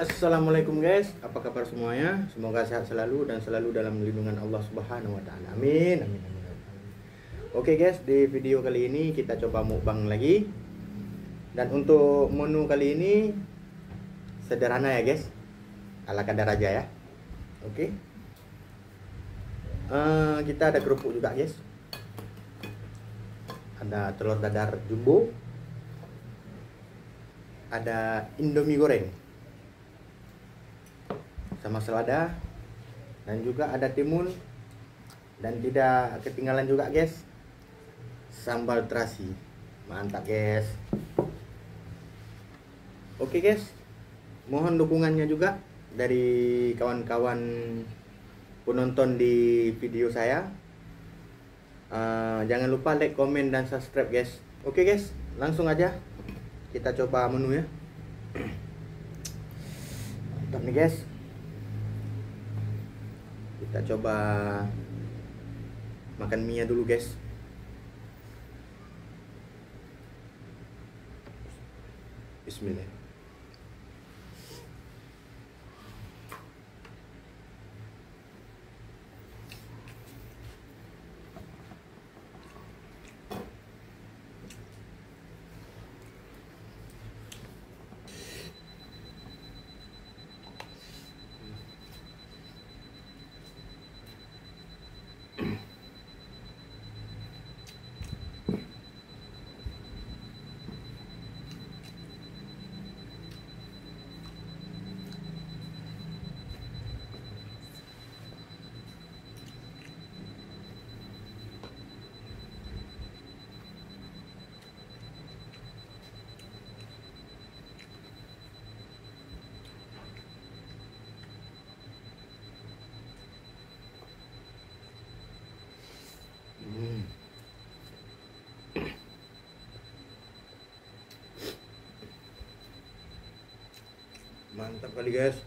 Assalamualaikum guys, apa kabar semuanya? Semoga sehat selalu dan selalu dalam lindungan Allah Subhanahu wa taala. Amin. Amin amin. Oke guys, di video kali ini kita coba mukbang lagi. Dan untuk menu kali ini sederhana ya guys. Ala kadar aja ya. Oke. Kita ada kerupuk juga guys. Ada telur dadar jumbo. Ada Indomie goreng sama selada, dan juga ada timun, dan tidak ketinggalan juga guys sambal terasi. Mantap guys. Oke guys, mohon dukungannya juga dari kawan-kawan penonton di video saya. Jangan lupa like, komen, dan subscribe guys. Oke guys, langsung aja kita coba menu ya. Mantap nih guys. Kita coba makan mie dulu guys. Bismillah. Mantap kali guys.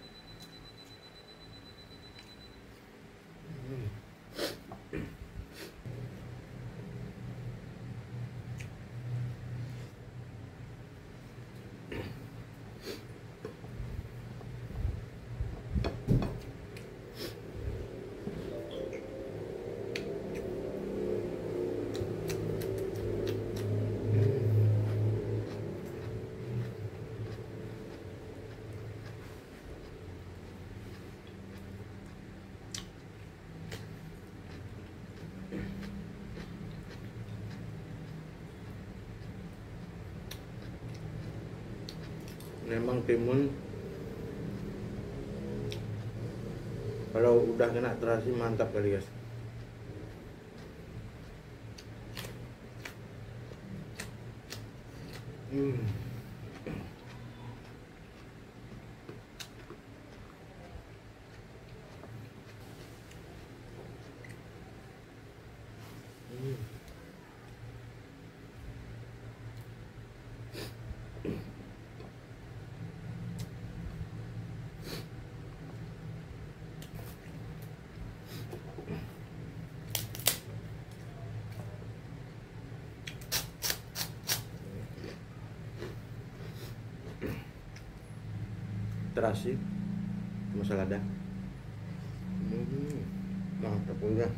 Memang timun kalau udah kena terasi mantap kali guys. Terasi sama selada. Mantap udah.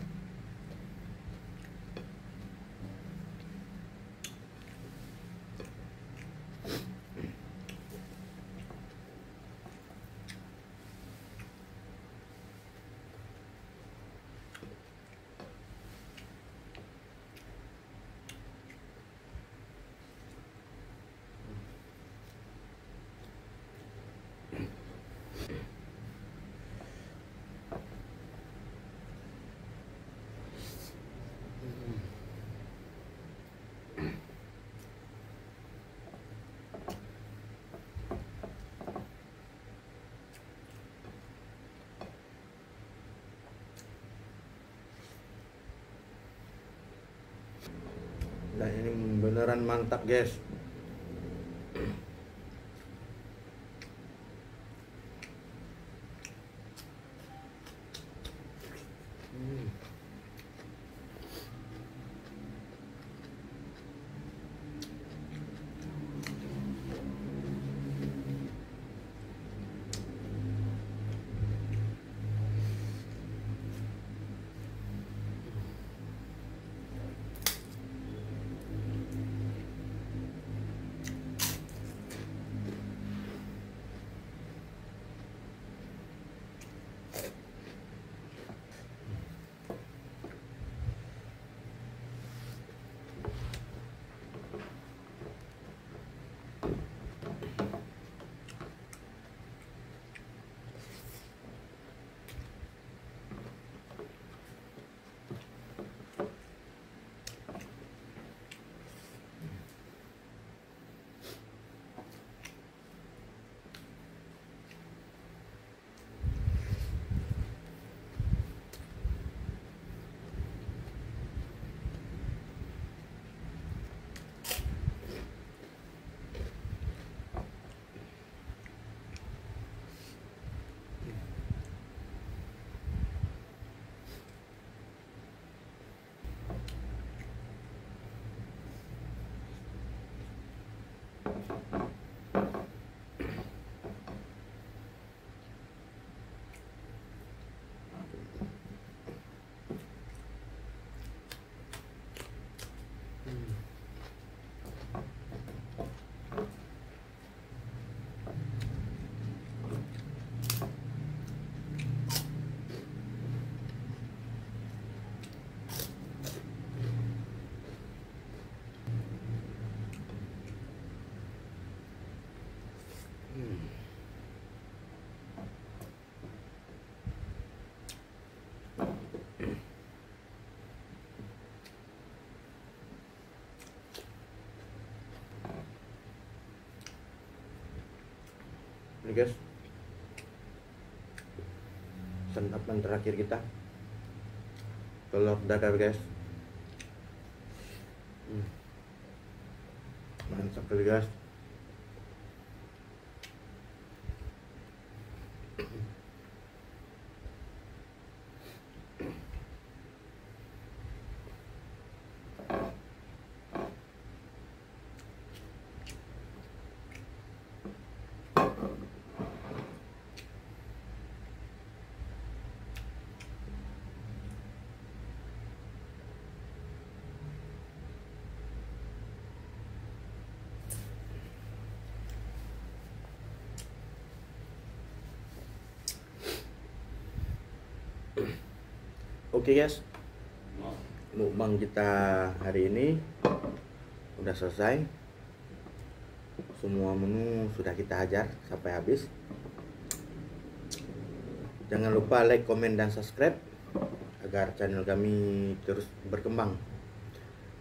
Dan ini beneran mantap guys. guys. Santapan terakhir kita, telur dadar guys. Mantap sekali guys. Oke guys, mukbang kita hari ini udah selesai. Semua menu sudah kita hajar sampai habis. Jangan lupa like, komen, dan subscribe agar channel kami terus berkembang.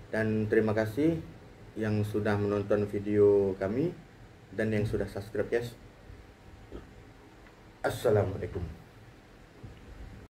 Dan terima kasih yang sudah menonton video kami dan yang sudah subscribe guys. Assalamualaikum.